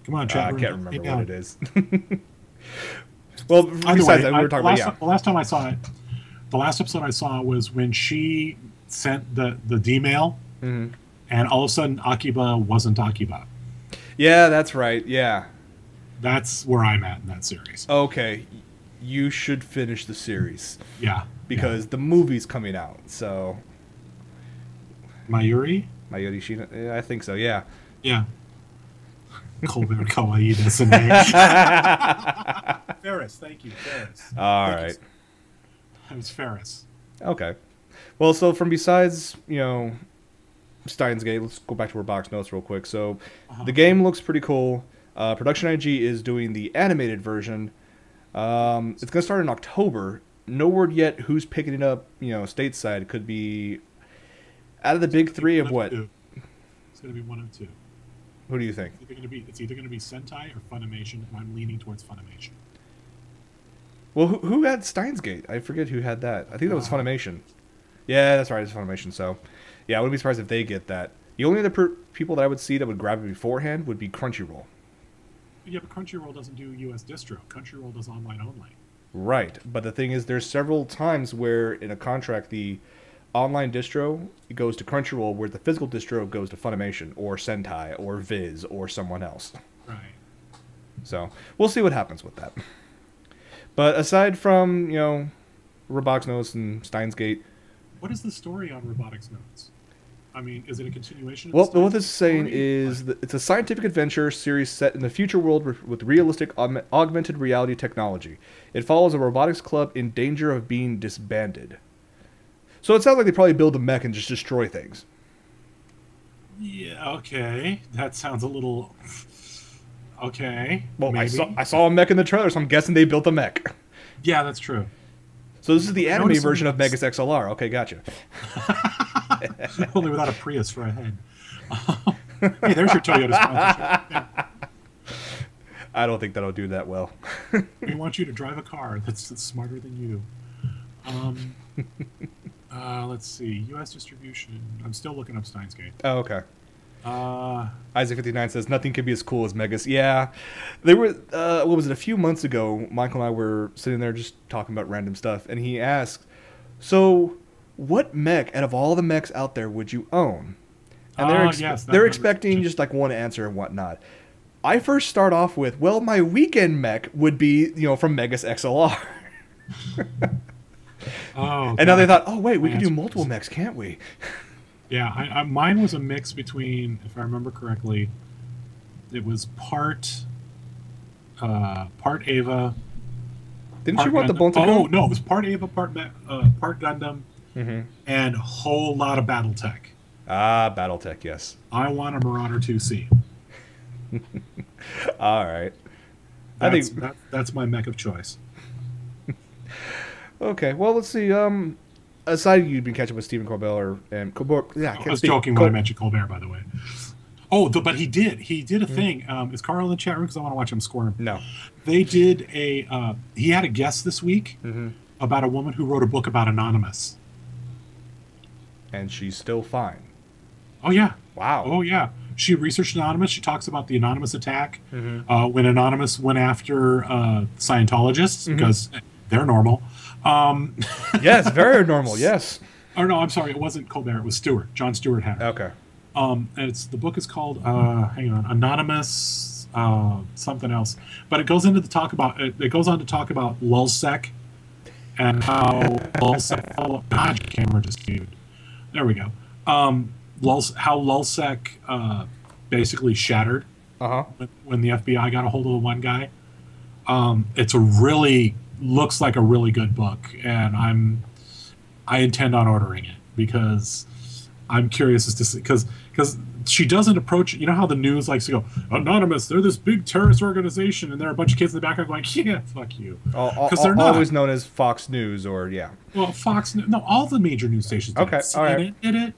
Come on, chat I room. can't remember what it is. Well, besides that, we were talking about the last time I saw it, the last episode I saw was when she sent the D mail, and all of a sudden Akiba wasn't Akiba. Yeah, that's right. Yeah, that's where I'm at in that series. Okay, you should finish the series. Yeah, because the movie's coming out. So Mayuri Shina, I think so. Yeah. Yeah. Colbert Kawaii desu. Ferris, thank you, Ferris. All right. It was Ferris. Okay. Well, so from besides, Steins Gate, let's go back to our box notes real quick. So the game looks pretty cool. Production IG is doing the animated version. It's going to start in October. No word yet who's picking it up, stateside. It could be out of the big three of what? It's going to be one of two. Who do you think? It's either going to be Sentai or Funimation, and I'm leaning towards Funimation. Well, who had Steins Gate? I forget who had that. I think that was Funimation. Yeah, that's right. It's Funimation. So, yeah, I wouldn't be surprised if they get that. The only other people that I would see that would grab it beforehand would be Crunchyroll. Yeah, but Crunchyroll doesn't do US distro. Crunchyroll does online only. Right, but the thing is, there's several times where in a contract the online distro goes to Crunchyroll, where the physical distro goes to Funimation or Sentai or Viz or someone else. Right. So we'll see what happens with that. But aside from Robotics Notes and Steins Gate, what is the story on Robotics Notes? I mean, is it a continuation? Well, what this is saying is that it's a scientific adventure series set in the future world with realistic augmented reality technology. It follows a robotics club in danger of being disbanded. So it sounds like they probably build a mech and just destroy things. Yeah, okay. That sounds a little... Okay. Well, maybe. I saw a mech in the trailer, so I'm guessing they built a mech. Yeah, that's true. So this is the anime version of Megas XLR. Okay, gotcha. Only without a Prius for a head. Hey, there's your Toyota sponsorship. Yeah. I don't think that'll do that well. We want you to drive a car that's smarter than you. Let's see. U.S. distribution. I'm still looking up Steins Gate. Oh, okay. Isaac59 says, nothing can be as cool as Megas. Yeah. They were, what was it, a few months ago, Michael and I were sitting there just talking about random stuff, and he asked, so what mech out of all the mechs out there would you own? And they're expecting just like one answer and whatnot. I first start off with, well, my weekend mech would be, from Megas XLR. Oh, and now they thought, oh, wait, we can do multiple mechs, can't we? Yeah, mine was a mix between, if I remember correctly, it was part Ava. Didn't you want the Bonta? Oh, no, it was part Ava, part Gundam, and a whole lot of Battletech. Ah, Battletech, yes. I want a Marauder 2C. All right. That's my mech of choice. Okay, well, let's see. Aside you've been catching with Stephen Colbert I was joking when I mentioned Colbert, by the way. Oh, but he did a thing. Is Carl in the chat room? Because I want to watch him squirm. No. They did he had a guest this week about a woman who wrote a book about Anonymous. And she's still fine. Oh, yeah. Wow. Oh, yeah. She researched Anonymous. She talks about the Anonymous attack when Anonymous went after Scientologists because they're normal. Yes, very normal, yes. Oh, no, I'm sorry. It wasn't Colbert. It was Stewart. Jon Stewart had it. Okay. And the book is called, hang on, Anonymous something else. But it goes on to talk about LulzSec and how LulzSec... Oh, God, your camera just muted. There we go. How LulzSec basically shattered when the FBI got a hold of the one guy. Looks like a really good book, and I intend on ordering it because I'm curious as to see, because she doesn't approach it. You know how the news likes to go, Anonymous, they're this big terrorist organization, and there are a a bunch of kids in the background going, yeah, fuck you. Because they're not. Always known as Fox News or, yeah. Well, Fox News, no, all the major news stations did okay, it. CNN did it.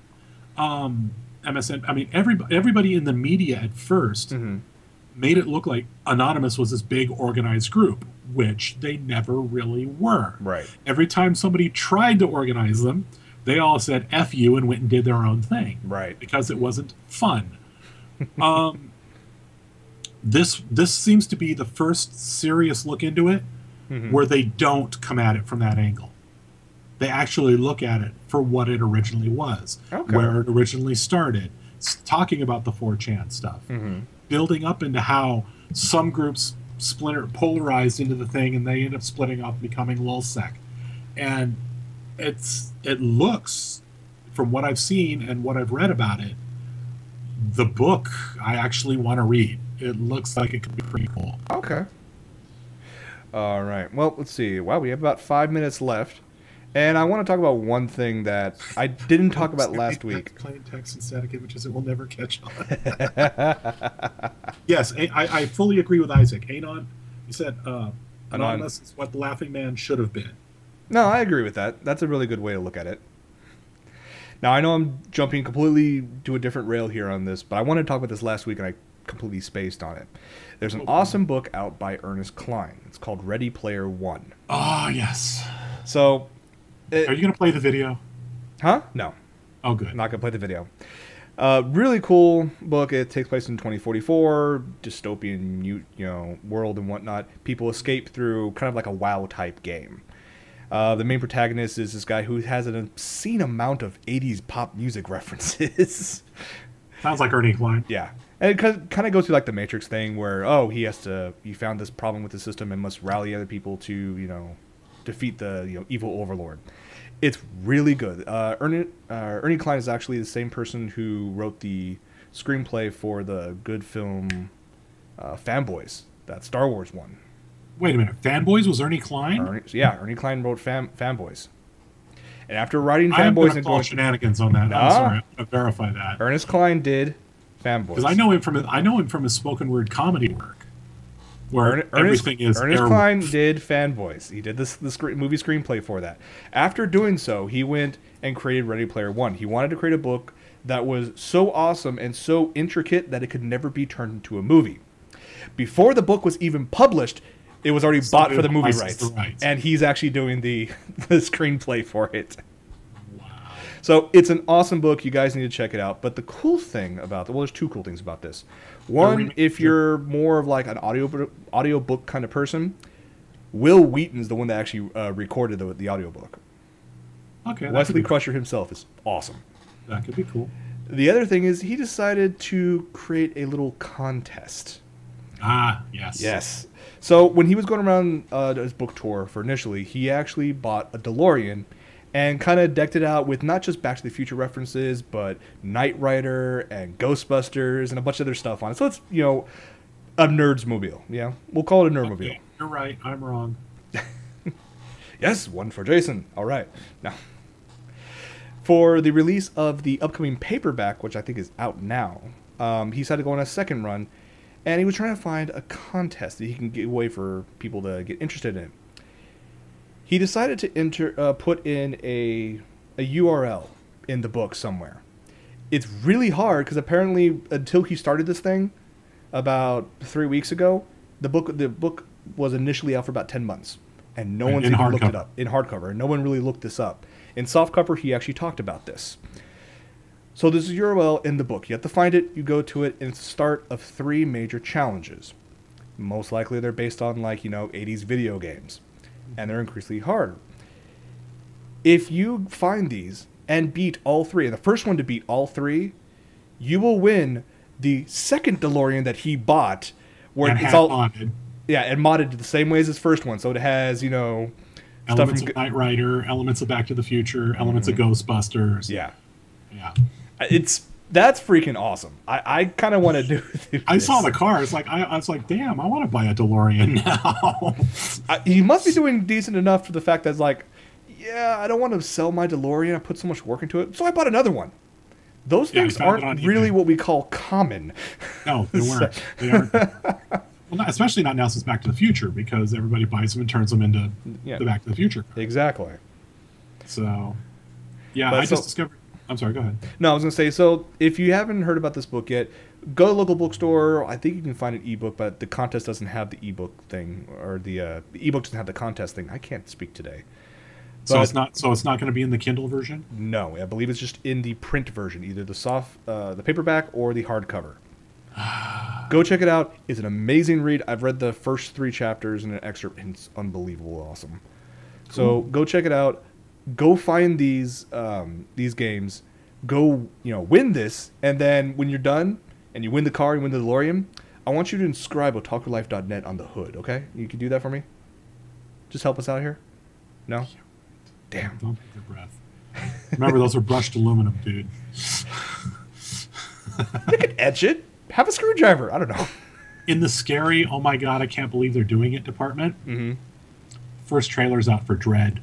MSN, I mean, everybody in the media at first made it look like Anonymous was this big organized group, which they never really were. Right. Every time somebody tried to organize them, they all said F you and went and did their own thing. Right. Because it wasn't fun. this seems to be the first serious look into it where they don't come at it from that angle. They actually look at it for what it originally was, where it originally started, talking about the 4chan stuff, building up into how some groups polarized into the thing, and they end up splitting off, becoming lulsec. And it looks, from what I've seen and what I've read about it, the book I actually want to read. It looks like it could be pretty cool. Okay. All right. Well, let's see. Wow, we have about 5 minutes left. And I want to talk about one thing that I didn't talk about last week. Plain text and static images, it will never catch on. Yes, I fully agree with Isaac. Anon, you said anonymous is what the Laughing Man should have been. No, I agree with that. That's a really good way to look at it. Now, I know I'm jumping completely to a different rail here on this, but I wanted to talk about this last week, and I completely spaced on it. There's an awesome book out by Ernest Cline. It's called Ready Player One. Oh, yes. So... Are you going to play the video? Huh? No. Oh, good. I'm not going to play the video. Really cool book. It takes place in 2044, dystopian world and whatnot. People escape through kind of like a WoW type game. The main protagonist is this guy who has an obscene amount of 80s pop music references. Sounds like Ernie Klein. Yeah. And it kind of goes through like the Matrix thing where, he found this problem with the system and must rally other people to, defeat the evil overlord. It's really good. Ernie Cline is actually the same person who wrote the screenplay for the good film Fanboys, that Star Wars one. Wait a minute, Fanboys was Ernie Cline? Ernie Cline wrote Fanboys. And after writing Fanboys, I'm going to call shenanigans on that. I'm sorry, I'm going to verify that. Ernest Cline did Fanboys. Because I know him from his spoken word comedy work. Where everything is Ernest Cline did Fanboys. He did this movie screenplay for that. After doing so, he went and created Ready Player One. He wanted to create a book that was so awesome and so intricate that it could never be turned into a movie. Before the book was even published, it was already bought for the movie rights. And he's actually doing the screenplay for it. Wow. So it's an awesome book. You guys need to check it out. But the cool thing about there's two cool things about this. One, if you're more of like an audiobook kind of person, Will Wheaton's the one that actually recorded the audiobook. Okay. Wesley Crusher himself is awesome. That could be cool. The other thing is he decided to create a little contest. Ah, yes. Yes. So when he was going around his book tour for initially, he actually bought a DeLorean and kind of decked it out with not just Back to the Future references, but Knight Rider and Ghostbusters and a bunch of other stuff on it. So it's, a nerd's mobile. Yeah, we'll call it a nerdmobile. Okay, you're right. I'm wrong. Yes, one for Jason. All right. Now, for the release of the upcoming paperback, which I think is out now, he decided to go on a second run, and he was trying to find a contest that he can give away for people to get interested in. He decided to put in a URL in the book somewhere. It's really hard because apparently until he started this thing about 3 weeks ago, the book was initially out for about 10 months. And no one's even looked it up. In hardcover. And no one really looked this up. In softcover, he actually talked about this. So there's a URL in the book. You have to find it, you go to it, and it's the start of 3 major challenges. Most likely they're based on 80s video games. And they're increasingly harder. If you find these and beat all 3, and the first one to beat all 3, you will win the second DeLorean that he bought, where and it's all modded. Yeah, and modded the same way as his first one. So it has, elements of Knight Rider, elements of Back to the Future, elements of Ghostbusters. Yeah. Yeah. That's freaking awesome. I kind of want to do this. I saw the car. It's like I was like, damn, I want to buy a DeLorean now. He must be doing decent enough for the fact that it's like, yeah, I don't want to sell my DeLorean. I put so much work into it. So I bought another one. Those things aren't really what we call common. No, they weren't. They aren't. Well, especially not now since Back to the Future, because everybody buys them and turns them into the Back to the Future car. Exactly. So, yeah, I just discovered... I'm sorry, go ahead. No, I was going to say, so if you haven't heard about this book yet, go to a local bookstore. I think you can find an ebook, but the contest doesn't have the ebook thing, or the ebook doesn't have the contest thing. I can't speak today. So it's not going to be in the Kindle version? No, I believe it's just in the print version, either the paperback or the hardcover. Go check it out. It's an amazing read. I've read the first 3 chapters in an excerpt, and it's unbelievable awesome. Cool. So go check it out. Go find these games. Go, win this, and then when you're done and you win the car, you win the DeLorean, I want you to inscribe OtakuLife.net on the hood. Okay, you can do that for me. Just help us out here. No. Damn. Don't take your breath. Remember, those are brushed aluminum, dude. You can etch it. Have a screwdriver. I don't know. In the scary, oh my god, I can't believe they're doing it department. First trailer's out for Dread.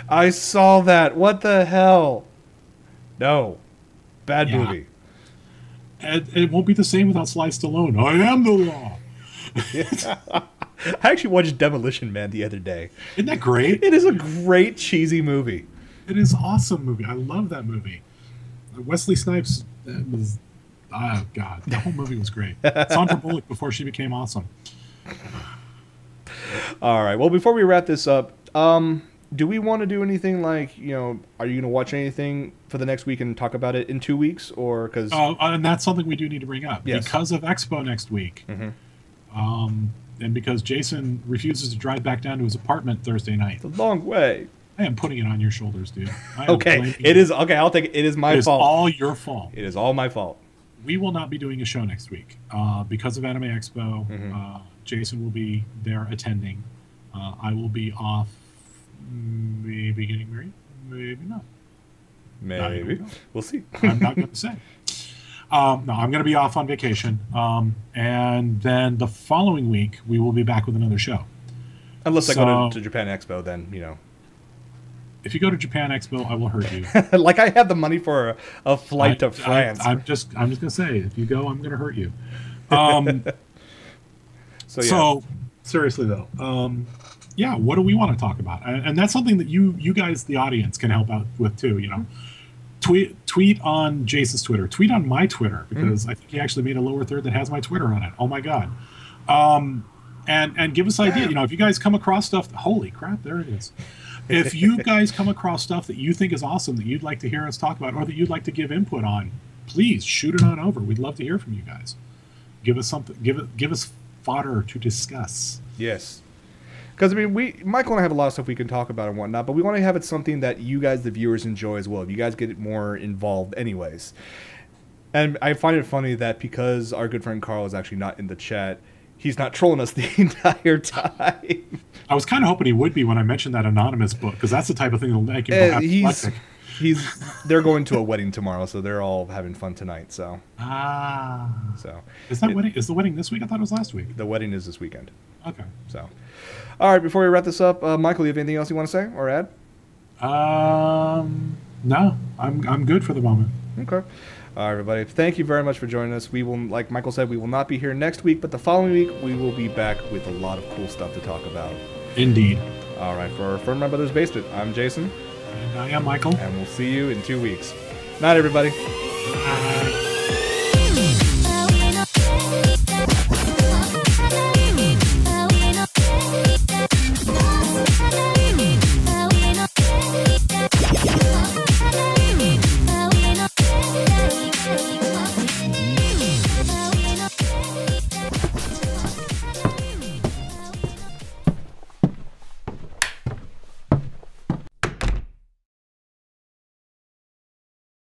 I saw that. What the hell? No. Bad movie. It won't be the same without Sly Stallone. I am the law. I actually watched Demolition Man the other day. Isn't that great? It is a great cheesy movie. It is an awesome movie. I love that movie. Wesley Snipes was... Oh, God. The whole movie was great. Sandra Bullock before she became awesome. All right. Well, before we wrap this up, do we want to do anything like, are you going to watch anything for the next week and talk about it in 2 weeks? Or because and that's something we do need to bring up. Yes. Because of Expo next week, and because Jason refuses to drive back down to his apartment Thursday night. It's a long way. I am putting it on your shoulders, dude. Okay. It is. Okay, I'll take it. It is my fault. It is all your fault. It is all my fault. We will not be doing a show next week because of Anime Expo. Jason will be there attending. I will be off, maybe getting married, maybe not. Maybe. We'll see. I'm not going to say. No, I'm going to be off on vacation. And then the following week, we will be back with another show. Unless I go to Japan Expo, then, If you go to Japan Expo, I will hurt you. Like I have the money for a flight to France. I'm just going to say, if you go, I'm going to hurt you. So seriously though, what do we want to talk about? And that's something that you guys, the audience, can help out with too. Tweet on Jason's Twitter. Tweet on my Twitter because I think he actually made a lower third that has my Twitter on it. Oh my god. And give us an idea. If you guys come across stuff, holy crap, there it is. If you guys come across stuff that you think is awesome that you'd like to hear us talk about or that you'd like to give input on, please shoot it on over. We'd love to hear from you guys. Give us something. Give us fodder to discuss. Yes. Because, Michael and I have a lot of stuff we can talk about and whatnot, but we want to have it something that you guys, the viewers, enjoy as well. You guys get more involved anyways. And I find it funny that because our good friend Carl is actually not in the chat, he's not trolling us the entire time. I was kind of hoping he would be when I mentioned that anonymous book, because that's the type of thing that'll make him apoplectic. They're going to a wedding tomorrow, so they're all having fun tonight. So. So. Is the wedding this week? I thought it was last week. The wedding is this weekend. Okay. So. All right. Before we wrap this up, Michael, you have anything else you want to say or add? No. I'm good for the moment. Okay. All right, everybody. Thank you very much for joining us. We will, like Michael said, we will not be here next week, but the following week we will be back with a lot of cool stuff to talk about. Indeed. All right. For From My Brother's Basement, I'm Jason. And I am Michael. And we'll see you in 2 weeks. Night, everybody.